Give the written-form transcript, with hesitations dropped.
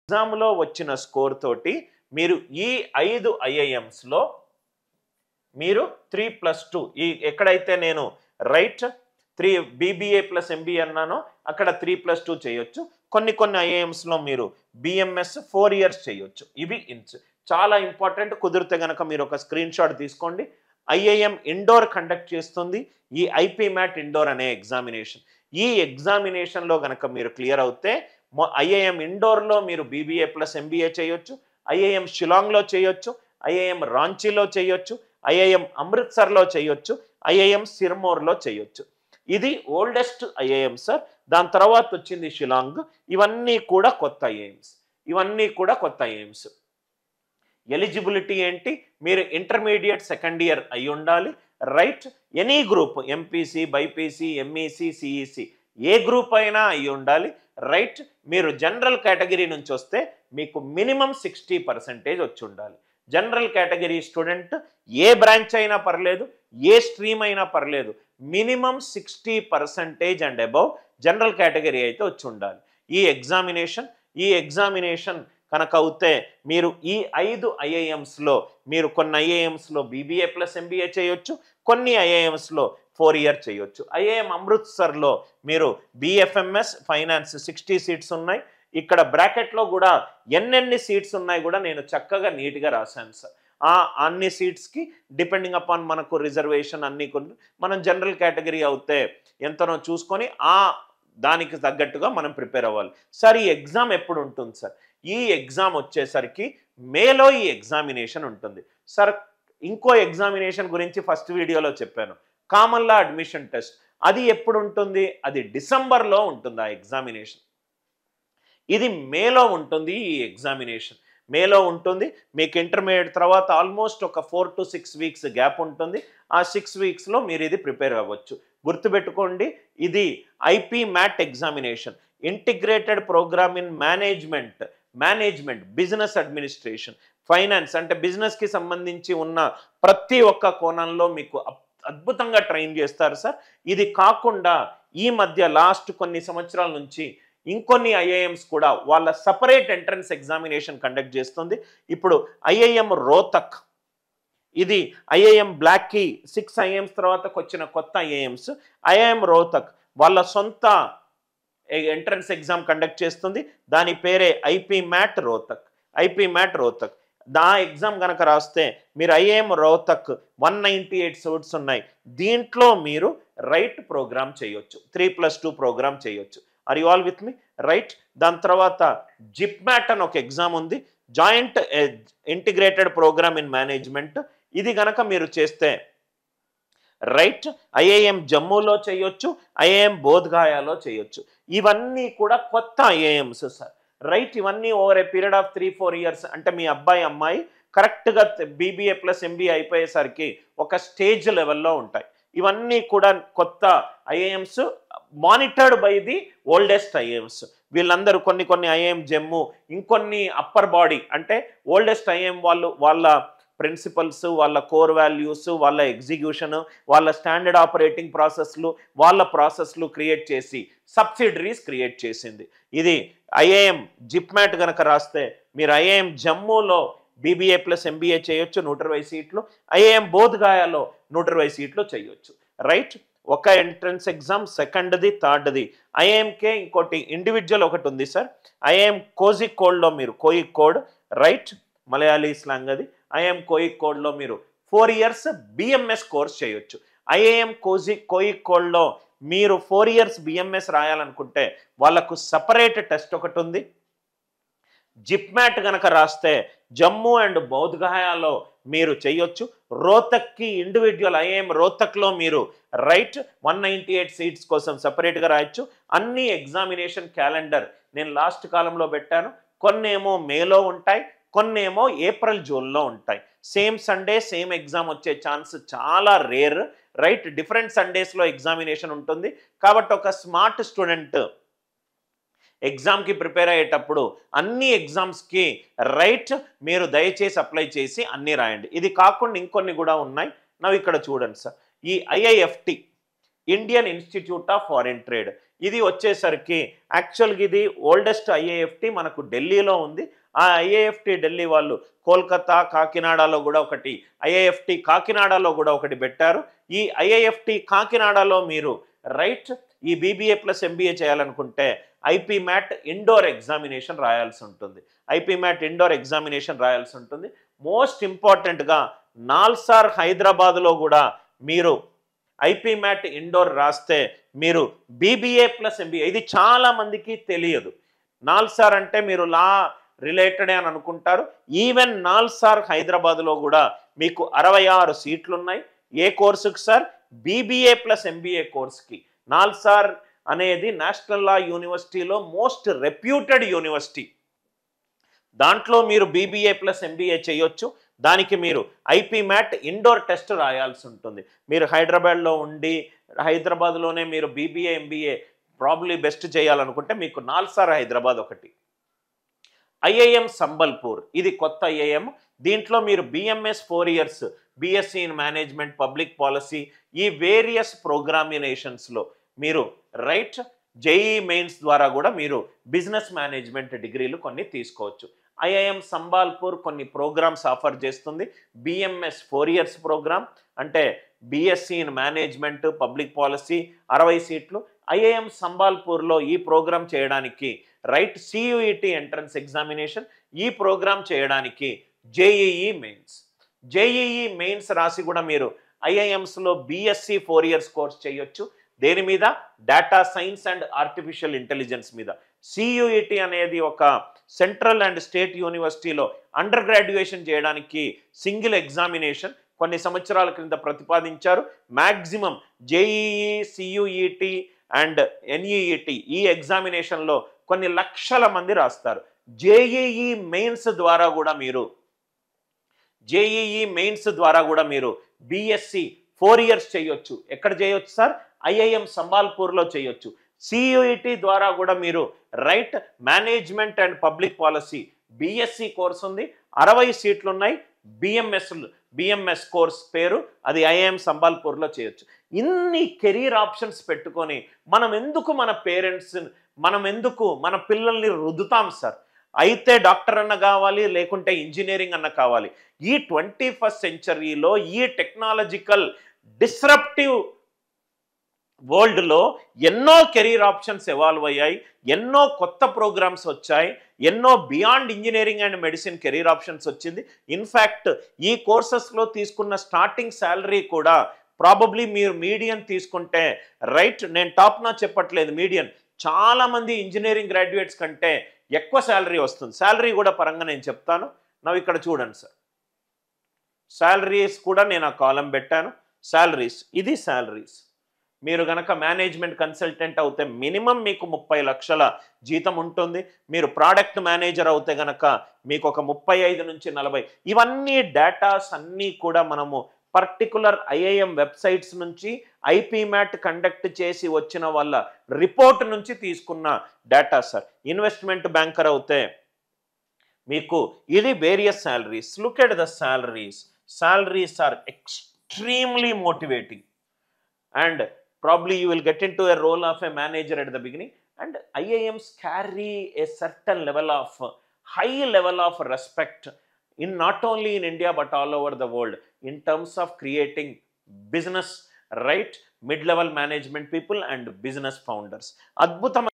ఎగ్జామ్లో వచ్చిన స్కోర్ తోటి మీరు ఈ 5 ఐఐఎమ్స్లో మీరు 3+2 ఈ ఎక్కడైతే నేను రైట్ 3 బీబీఏ ప్లస్ ఎంబీఏ అన్నానో అక్కడ 3+2 చేయొచ్చు. కొన్ని ఐఐఎమ్స్లో మీరు బిఎంఎస్ 4 ఇయర్స్ చేయొచ్చు. ఇవి చాలా ఇంపార్టెంట్. కుదిరితే కనుక మీరు ఒక స్క్రీన్ షాట్ తీసుకోండి. ఐఐఎం ఇండోర్ కండక్ట్ చేస్తుంది ఈ ఐపీ మ్యాట్ ఇండోర్ అనే ఎగ్జామినేషన్. ఈ ఎగ్జామినేషన్లో కనుక మీరు క్లియర్ అవుతే ఐఐఎం ఇండోర్లో మీరు బీబీఏ ప్లస్ ఎంబీఏ చేయొచ్చు, ఐఐఎం షిలాంగ్లో చేయొచ్చు, ఐఐఎం రాంచీలో చేయొచ్చు, ఐఐఎం అమృత్సర్లో చేయొచ్చు, ఐఐఎం సిర్మోర్లో చేయొచ్చు. ఇది ఓల్డెస్ట్ ఐఐఎం సార్. దాని తర్వాత వచ్చింది షిలాంగ్. ఇవన్నీ కూడా కొత్త ఐఐఎమ్స్. ఎలిజిబిలిటీ ఏంటి? మీరు ఇంటర్మీడియట్ సెకండ్ ఇయర్ అయి ఉండాలి. Right, any group MPC, BiPC, MEC, CEC ఏ గ్రూప్ అయినా అయి ఉండాలి. రైట్, మీరు జనరల్ కేటగిరీ నుంచి వస్తే మీకు మినిమం 60% వచ్చి ఉండాలి. జనరల్ కేటగిరీ స్టూడెంట్ ఏ బ్రాంచ్ అయినా పర్లేదు, ఏ స్ట్రీమ్ అయినా పర్లేదు, minimum 60% and above general category అయితే వచ్చి ఉండాలి. ఈ ఎగ్జామినేషన్ కనుక అవుతే మీరు ఈ 5 ఐఐఎమ్స్లో మీరు కొన్ని ఐఐఎమ్స్లో బీబీఏ ప్లస్ ఎంబీఏ చేయొచ్చు, కొన్ని ఐఐఎమ్స్లో 4 ఇయర్ చేయొచ్చు. ఐఐఎం అమృత్సర్లో మీరు బిఎఫ్ఎంఎస్ ఫైనాన్స్ 60 సీట్స్ ఉన్నాయి. ఇక్కడ బ్రాకెట్లో కూడా ఎన్నెన్ని సీట్స్ ఉన్నాయి కూడా నేను చక్కగా నీట్గా రాశాను సార్. అన్ని సీట్స్కి డిపెండింగ్ అపాన్ మనకు రిజర్వేషన్ అన్ని మనం జనరల్ కేటగిరీ అవుతే ఎంతనో చూసుకొని దానికి తగ్గట్టుగా మనం ప్రిపేర్ అవ్వాలి. సార్ ఈ ఎగ్జామ్ ఎప్పుడు ఉంటుంది సార్? ఈ ఎగ్జామ్ వచ్చేసరికి మేలో ఈ ఎగ్జామినేషన్ ఉంటుంది సార్. ఇంకో ఎగ్జామినేషన్ గురించి ఫస్ట్ వీడియోలో చెప్పాను, కామన్ లా అడ్మిషన్ టెస్ట్. అది ఎప్పుడు ఉంటుంది? అది డిసెంబర్లో ఉంటుంది ఆ ఎగ్జామినేషన్. ఇది మేలో ఉంటుంది. ఈ ఎగ్జామినేషన్ మేలో ఉంటుంది. మీకు ఇంటర్మీడియట్ తర్వాత ఆల్మోస్ట్ ఒక 4 to 6 వీక్స్ గ్యాప్ ఉంటుంది. ఆ 6 వీక్స్లో మీరు ఇది ప్రిపేర్ అవ్వచ్చు. గుర్తుపెట్టుకోండి, ఇది IPMAT examination, integrated programme in management, business administration, finance. అంటే బిజినెస్కి సంబంధించి ఉన్న ప్రతి ఒక్క కోణంలో మీకు అద్భుతంగా ట్రైన్ చేస్తారు సార్. ఇది కాకుండా ఈ మధ్య లాస్ట్ కొన్ని సంవత్సరాల నుంచి ఇంకొన్ని ఐఐఎమ్స్ కూడా వాళ్ళ సపరేట్ ఎంట్రన్స్ ఎగ్జామినేషన్ కండక్ట్ చేస్తుంది. ఇప్పుడు ఐఐఎం రోహ్తక్, ఇది ఐఐఎం బ్లాక్కి 6 ఐఐఎమ్స్ తర్వాతకు వచ్చిన కొత్త ఐఐఎమ్స్. ఐఐఎం రోహ్తక్ వాళ్ళ సొంత ఎంట్రన్స్ ఎగ్జామ్ కండక్ట్ చేస్తుంది. దాని పేరే ఐపీ మ్యాట్ రోహ్తక్. దా ఎగ్జామ్ కనుక రాస్తే మీరు ఐఐఎం రోహ్తక్ 198 సీట్స్ ఉన్నాయి. దీంట్లో మీరు రైట్ ప్రోగ్రామ్ చేయొచ్చు, 3+2 ప్రోగ్రామ్ చేయొచ్చు. Are you all with me? Right. దాని తర్వాత జిప్మ్యాట్ అని ఒక ఎగ్జామ్ ఉంది, joint integrated programme in management. ఇది గనక మీరు చేస్తే రైట్ ఐఐఎం జమ్మూలో చేయొచ్చు, ఐఐఎం బోధ్గయాలో చేయొచ్చు. ఇవన్నీ కూడా కొత్త ఐఐఎమ్స్ సార్. రైట్, ఇవన్నీ over a period of 3-4 years. అంటే మీ అమ్మాయి కరెక్ట్గా బీబీఏ ప్లస్ ఎంబీఏ అయిపోయేసరికి ఒక స్టేజ్ లెవెల్లో ఉంటాయి. ఇవన్నీ కూడా కొత్త IIMs, monitored by the oldest IIMs. వీళ్ళందరూ కొన్ని ఐఐఎం జమ్మూ, ఇంకొన్ని అప్పర్ బాడీ అంటే ఓల్డెస్ట్ ఐఐఎం వాళ్ళ ప్రిన్సిపల్స్, వాళ్ళ కోర్ వాల్యూస్, వాళ్ళ ఎగ్జిక్యూషన్, వాళ్ళ స్టాండర్డ్ ఆపరేటింగ్ ప్రాసెస్లు క్రియేట్ చేసి సబ్సిడరీస్ క్రియేట్ చేసింది. ఇది ఐఐఎం జిప్మ్యాట్ కనుక రాస్తే మీరు ఐఐఎం జమ్మూలో బీబీఏ ప్లస్ ఎంబీఏ చేయొచ్చు, 120 సీట్లు. ఐఐఎం బోధ్గయాలో 120 సీట్లు చేయొచ్చు. రైట్, ఒక ఎంట్రన్స్ ఎగ్జామ్, సెకండ్ది, థర్డ్ది. ఐఐఎంకే ఇంకోటి ఇండివిజువల్ ఒకటి ఉంది సార్. ఐఐఎం కోజికోడ్లో మీరు కోయికోడ్, రైట్, మలయాళీ స్లాంగ్ అది. ఐఐఎం కోయికోడ్లో మీరు 4 ఇయర్స్ బిఎంఎస్ కోర్స్ చేయొచ్చు. ఐఐఎం కోయికోడ్లో మీరు 4 ఇయర్స్ బిఎంఎస్ రాయాలనుకుంటే వాళ్ళకు సపరేట్ టెస్ట్ ఒకటి ఉంది. జిప్మ్యాట్ కనుక రాస్తే జమ్మూ అండ్ బౌధ్గయాలో మీరు చేయొచ్చు. రోహ్తక్కి ఇండివిజువల్ ఐఐఎం రోహ్తక్లో మీరు రైట్ 198 సీట్స్ కోసం సపరేట్గా రాయొచ్చు. అన్ని ఎగ్జామినేషన్ క్యాలెండర్ నేను లాస్ట్ కాలంలో పెట్టాను. కొన్నేమో మేలో ఉంటాయి, కొన్నేమో ఏప్రిల్ జూన్లో ఉంటాయి. సేమ్ సండే సేమ్ ఎగ్జామ్ వచ్చే ఛాన్స్ చాలా రేర్. రైట్, డిఫరెంట్ సండేస్లో ఎగ్జామినేషన్ ఉంటుంది. కాబట్టి ఒక స్మార్ట్ స్టూడెంట్ ఎగ్జామ్కి ప్రిపేర్ అయ్యేటప్పుడు అన్ని ఎగ్జామ్స్కి రైట్ మీరు దయచేసి అప్లై చేసి అన్నీ రాయండి. ఇది కాకుండా ఇంకొన్ని కూడా ఉన్నాయి. ఇక్కడ చూడండి సార్, ఈ Indian institute of foreign trade. ఇది వచ్చేసరికి యాక్చువల్గా ఇది ఓల్డెస్ట్ ఐఏఎఫ్టి మనకు ఢిల్లీలో ఉంది. ఆ ఐఏఎఫ్టి ఢిల్లీ వాళ్ళు కోల్కతా, కాకినాడలో కూడా ఒకటి, ఐఏఎఫ్టి కాకినాడలో కూడా ఒకటి పెట్టారు. ఈ ఐఏఎఫ్టి కాకినాడలో మీరు రైట్ ఈ బీబీఏ ప్లస్ ఎంబీఏ చేయాలనుకుంటే ఐపీ మ్యాట్ ఇండోర్ ఎగ్జామినేషన్ రాయాల్సి ఉంటుంది. ఐపీ మ్యాట్ ఇండోర్ ఎగ్జామినేషన్ రాయాల్సి ఉంటుంది. మోస్ట్ ఇంపార్టెంట్గా నాల్సార్ హైదరాబాద్లో కూడా మీరు ఐపీ మ్యాట్ ఇండోర్ రాస్తే మీరు బీబీఏ ప్లస్ ఎంబీఏ, ఇది చాలా మందికి తెలియదు. నాల్సార్ అంటే మీరు లా రిలేటెడే అని అనుకుంటారు. ఈవెన్ నాల్సార్ హైదరాబాద్లో కూడా మీకు 66 సీట్లు ఉన్నాయి. ఏ కోర్సుకి సార్? బీబీఏ ప్లస్ ఎంబీఏ కోర్స్కి. నాల్సార్ అనేది నేషనల్ లా యూనివర్సిటీలో మోస్ట్ రెప్యూటెడ్ యూనివర్సిటీ. దాంట్లో మీరు బీబీఏ ప్లస్ ఎంబీఏ చేయొచ్చు. దానికి మీరు ఐపీ మ్యాట్ ఇండోర్ టెస్ట్ రాయాల్సి ఉంటుంది. మీరు హైదరాబాద్లో ఉండి హైదరాబాద్లోనే మీరు బీబీఏ ఎంబీఏ ప్రాబ్లీ బెస్ట్ చేయాలనుకుంటే మీకు నాల్సార్ హైదరాబాద్ ఒకటి. ఐఐఎం సంబల్పూర్, ఇది కొత్త ఐఐఎం. దీంట్లో మీరు BMS 4 years, BSc in management, public policy, ఈ వేరియస్ ప్రోగ్రామినేషన్స్లో మీరు రైట్ జేఈ మెయిన్స్ ద్వారా కూడా మీరు బిజినెస్ మేనేజ్మెంట్ డిగ్రీలు కొన్ని తీసుకోవచ్చు. ఐఐఎం సంబాల్పూర్ కొన్ని ప్రోగ్రామ్స్ ఆఫర్ చేస్తుంది. బిఎంఎస్ 4 years ప్రోగ్రామ్, అంటే BSc in management, public policy, 60 సీట్లు. ఐఐఎం సంబాల్పూర్లో ఈ ప్రోగ్రామ్ చేయడానికి రైట్ సియుఈటి ఎంట్రన్స్ ఎగ్జామినేషన్, ఈ ప్రోగ్రామ్ చేయడానికి జేఈఈ మెయిన్స్. జేఈఈ మెయిన్స్ రాసి కూడా మీరు ఐఐఎంస్లో బిఎస్సి 4 years కోర్స్ చేయొచ్చు. దేని మీద? Data science and artificial intelligence మీద. సియుఈటి అనేది ఒక సెంట్రల్ అండ్ స్టేట్ యూనివర్సిటీలో అండర్ గ్రాడ్యుయేషన్ చేయడానికి సింగిల్ ఎగ్జామినేషన్ కొన్ని సంవత్సరాల క్రింద ప్రతిపాదించారు. Maximum JEE, CUET and NEET ఈ ఎగ్జామినేషన్లో కొన్ని లక్షల మంది రాస్తారు. జేఈఈ మెయిన్స్ ద్వారా కూడా మీరు బిఎస్సి 4 years చేయొచ్చు. ఎక్కడ చేయొచ్చు సార్? ఐఐఎం సంబాల్పూర్లో చేయొచ్చు. సియుఈటి ద్వారా కూడా మీరు right management and public policy BSc course ఉంది. 60 సీట్లు ఉన్నాయి. బిఎంఎస్ కోర్స్ పేరు, అది ఐఐఎం సంబాల్పూర్లో చేయొచ్చు. ఇన్ని కెరీర్ ఆప్షన్స్ పెట్టుకొని మనం ఎందుకు మన పిల్లల్ని రుద్దుతాం సార్? అయితే డాక్టర్ అన్న కావాలి, లేకుంటే ఇంజనీరింగ్ అన్న కావాలి. ఈ 21st centuryలో ఈ టెక్నాలజికల్ డిస్రప్టివ్ వరల్డ్లో ఎన్నో కెరీర్ ఆప్షన్స్ ఎవాల్వ్ అయ్యాయి, ఎన్నో కొత్త ప్రోగ్రామ్స్ వచ్చాయి, ఎన్నో beyond engineering and medicine career options వచ్చింది. ఇన్ఫ్యాక్ట్ ఈ కోర్సెస్లో తీసుకున్న స్టార్టింగ్ శాలరీ కూడా ప్రాబబ్లీ మీరు మీడియన్ తీసుకుంటే రైట్, నేను టాప్ నా చెప్పట్లేదు, మీడియన్ చాలామంది ఇంజనీరింగ్ గ్రాడ్యుయేట్స్ కంటే ఎక్కువ శాలరీ వస్తుంది. శాలరీ కూడా పరంగా నేను చెప్తాను. నవ్వు ఇక్కడ చూడండి సార్, శాలరీస్ కూడా నేను ఆ కాలం పెట్టాను. శాలరీస్, ఇది శాలరీస్. మీరు గనక మేనేజ్మెంట్ కన్సల్టెంట్ అవుతే మినిమం మీకు 30 లక్షల జీతం ఉంటుంది. మీరు ప్రోడక్ట్ మేనేజర్ అవుతే గనక మీకు ఒక 35 నుంచి 40. ఇవన్నీ డేటాస్ అన్నీ కూడా మనము పర్టికులర్ ఐఐఎం వెబ్సైట్స్ నుంచి ఐపీ మ్యాట్ కండక్ట్ చేసి వచ్చిన వాళ్ళ రిపోర్ట్ నుంచి తీసుకున్న డేటా సార్. ఇన్వెస్ట్మెంట్ బ్యాంకర్ అవుతే మీకు ఇది various salaries. Look at the salaries. Salaries are extremely motivating, and probably you will get into a role of a manager at the beginning. And IIMs carry a certain level of high level of respect in not only in India but all over the world in terms of creating business, right, mid-level management people and business founders. Adbhutam